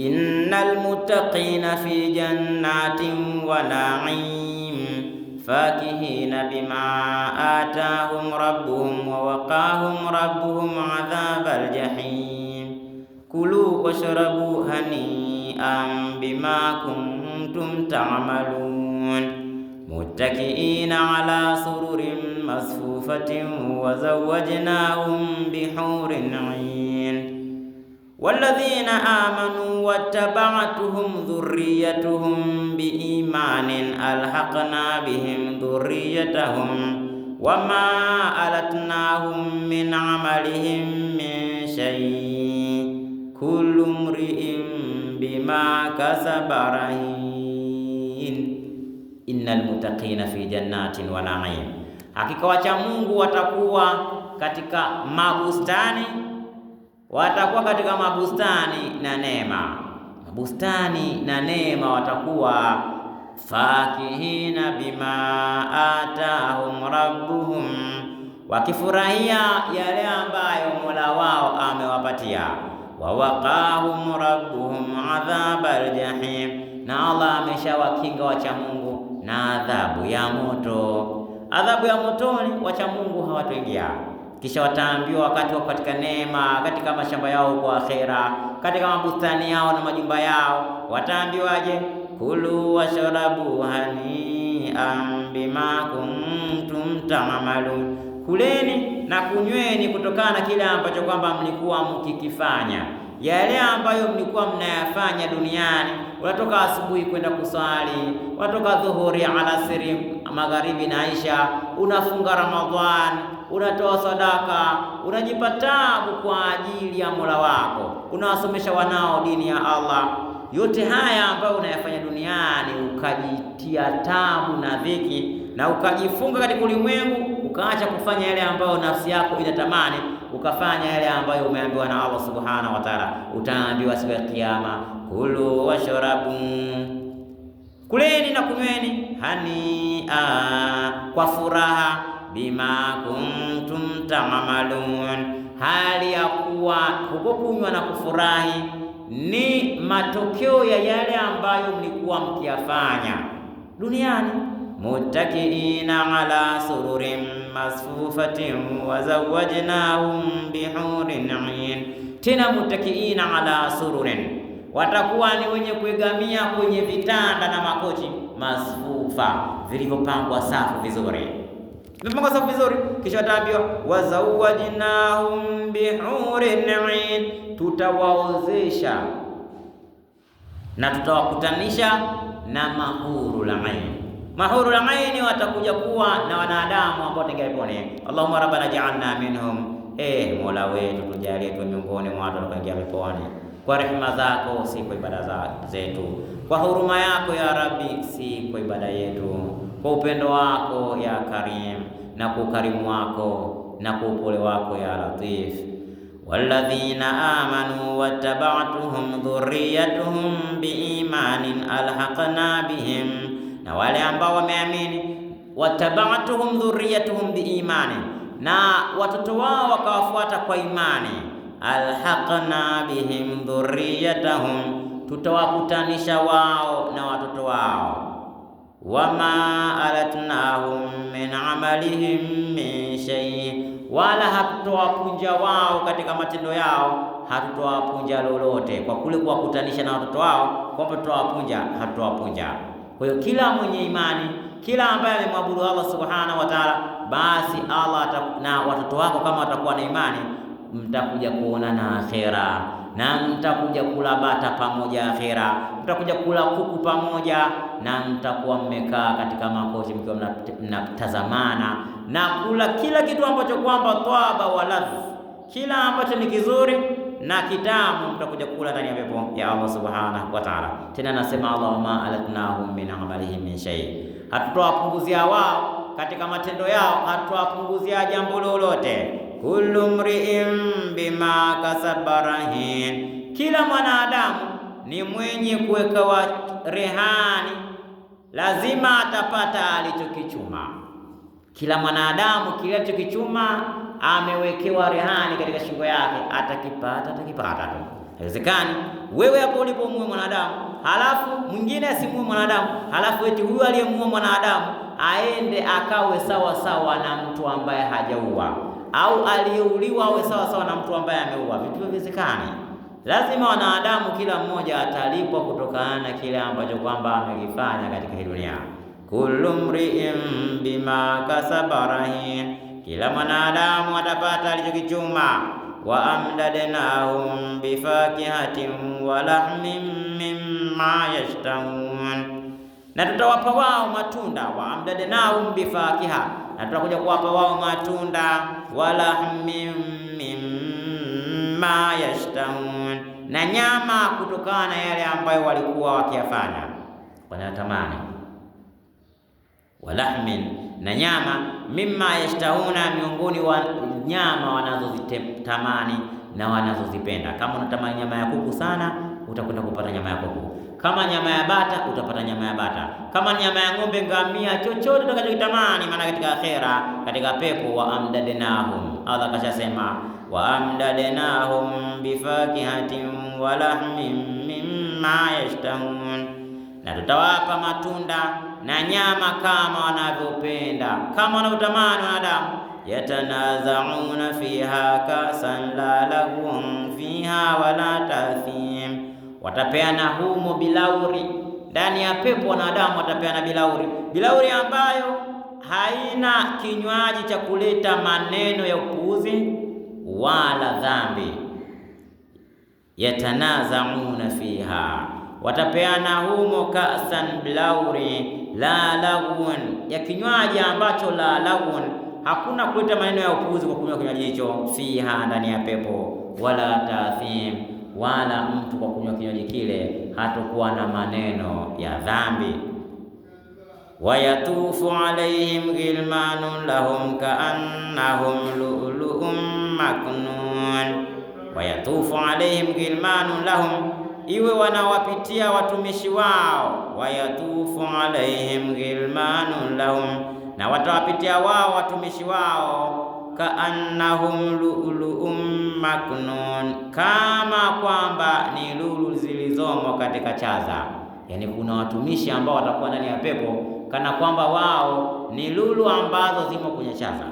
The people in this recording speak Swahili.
Innal muttaqina fi jannatin wa na'im fakihina bima atahum rabbuhum wa waqahum rabbuhum adhabal jahim. Kulu washrabu hani'an bima kuntum ta'malun. Muttaki'ina ala sururin masfufatin wa zawwajnahum bihurin 'ain. Walladhina amanu wattaba'atuhum dhurriyyatuhum biimanin alhaqna bihim dhurriyyatahum wama alatnahum min 'amalihim min syai'. Kullu mri'in bima kasaba rahin. Innal muttaqina fi jannatin wa na'im, hakika wacha Mungu watakuwa katika mabustani, watakuwa katika mabustani na neema, mabustani na neema watakuwa. Fakihina bima atahum rabbuhum, wakifurahia yale ambayo Mola wao amewapatia. Wa waqahum rabbuhum adhabal jahim, na Allah ameshawakinga wacha Mungu na adhabu ya moto. Adhabu ya motoni wacha Mungu hawatoingia. Kisha wataambiwa wakati wako katika neema, katika mashamba yao kwa akhera, katika mabustani yao na majumba yao, wataambiwaje? Kulu washrabu hani'an bima kuntum ta'malun, kuleni na kunyweni kutokana na kile ambacho kwamba mlikuwa mkikifanya, yale ambayo mlikuwa mnayafanya duniani. Unatoka asubuhi kwenda kusali, unatoka dhuhuri, alasiri, magharibi na isha, unafunga Ramadhani, unatoa sadaka, unajipa tabu kwa ajili ya Mola wako, unawasomesha wanao dini ya Allah. Yote haya ambayo unayafanya duniani, ukajitia tabu na dhiki na ukajifunga katika ulimwengu, ukaacha kufanya yale ambayo nafsi yako inatamani, ukafanya yale ambayo umeambiwa na Allah subhanahu wa ta'ala, utaambiwa siku ya Kiyama, kulu washrabu, kuleni na kunyweni, hania, kwa furaha, bima kuntum ta'malun, hali ya kuwa huko kunywa na kufurahi ni matokeo ya yale ambayo mlikuwa mkiyafanya duniani. Muttaki'ina ala sururin masfufatin wa zawwajnahum bihurin 'ain. Tena muttaki'ina ala sururin, watakuwa ni wenye kuegamia kwenye vitanda na makochi masfufa, vilivyopangwa safu vizuri, vimepangwa safu vizuri. Kisha wataambiwa wa zawwajnahum bihurin 'ain, tutawaozesha na tutawakutanisha na mahurul 'ain. Mahurul 'ain watakuja kuwa na wanadamu ambao wataingia peponi. Allahumma rabbana ja'alna minhum, Mola wetu tujalie tu miongoni mwa watu watakaoingia peponi kwa rehema zako, si kwa ibada zetu, kwa huruma yako ya Rabbi, si kwa ibada yetu, kwa upendo wako ya Karim, na kwa ukarimu wako na kwa upole wako ya Latif. Walladhina amanu wattaba'tuhum dhurriyyatuhum biimanin alhaqna bihim, na wale ambao wameamini, wattaba'tuhum dhurriyyatuhum biimanin, na watoto wao wakawafuata kwa imani, alhaqna bihim dhurriyyatahum, tutawakutanisha wao na watoto wao. Wama alatnahum min amalihim min shay, wala hatutowapunja wao katika matendo yao, hatutowapunja lolote. Kwa kule kuwakutanisha na watoto wao, kwamba tutawapunja, hatutowapunja. Kwa hiyo kila mwenye imani, kila ambaye amemwabudu Allah subhanahu wa ta'ala, basi Allah na watoto wako kama watakuwa na imani, mtakuja kuona na akhera, na mtakuja kula bata pamoja akhera, mtakuja kula kuku pamoja, na mtakuwa mmekaa katika makochi mkiwa mnatazamana na kula kila kitu ambacho kwamba twaba wa ladh, kila ambacho ni kizuri na kitamu, mtakuja kula ndani ya pepo ya Allah subhanahu wa ta'ala. Tena nasema Allah, wama alatnahum min amalihim min shay, hatutowapunguzia wao katika matendo yao, hatutowapunguzia jambo lolote. Kullu mri'in bima kasaba rahin, kila mwanadamu ni mwenye kuweka rehani, lazima atapata alichokichuma. Kila mwanadamu kile alichokichuma amewekewa rehani katika shingo yake, atakipata tu. Haiwezekani wewe hapo ulipo muue mwanadamu, halafu mwingine asimuue mwanadamu, halafu eti huyu aliyemuua mwanadamu aende akawe sawa sawa na mtu ambaye hajaua, au aliyeuliwa awe sawa sawa na mtu ambaye ameua. Vitu haviwezekani. Lazima wanadamu kila mmoja atalipwa kutokana na kile ambacho kwamba amekifanya katika hii dunia. Kullu mri'in bima kasaba rahin, kila mwanadamu atapata alichokichuma. Wa amdadnahum bifakihatin wa lahmin mimma yashtahun, na tutawapa wao matunda. Wa amdadnahum bifakiha, na tutakuja kuwapa wao matunda. Wa lahmin mimma yashtahun, na nyama kutokana na yale ambayo walikuwa wakiyafanya wanatamani. Walahmin, na nyama, mimma yashtahuna, miongoni wa nyama wanazozitamani na wanazozipenda. Kama unatamani nyama ya kuku sana, utakwenda kupata nyama ya kuku. Kama nyama ya bata, utapata nyama ya bata. Kama nyama ya ng'ombe, ngamia, chochote utakachokitamani, maana katika akhera, katika pepo. Wa amdadnahum, Allah kashasema wa amdadnahum bifakihatin wa lahmin mimma yashtahun, na tutawapa matunda na nyama kama wanavyopenda, kama wanavyotamani wanadamu. Yatanazauna fiha kasan la lahum fiha wala tathim, watapeana humo bilauri. Ndani ya pepo wanadamu watapeana bilauri, bilauri ambayo haina kinywaji cha kuleta maneno ya upuuzi wala dhambi. Yatanazauna fiha, watapeana humo kasan bilauri la lagun, ya kinywaji ambacho la lagun, hakuna kuleta maneno ya upuuzi kwa kunywa kinywaji hicho. Fiha, ndani ya pepo. Wala tathim, wala mtu kwa kunywa kinywaji kile hatakuwa na maneno ya dhambi. Wayatufu alaihim ghilmanun lahum kaannahum lu'lu'un maknun. Wayatufu alaihim ghilmanun lahum, iwe wanawapitia watumishi wao. Wayatufu alaihim ghilmanun lahum, na watawapitia wao watumishi wao. Kaannahum lu'lu'un maknun, kama kwamba ni lulu zilizomo katika chaza. Yani kuna watumishi ambao watakuwa ndani ya pepo kana kwamba wao ni lulu ambazo zimo kwenye chaza.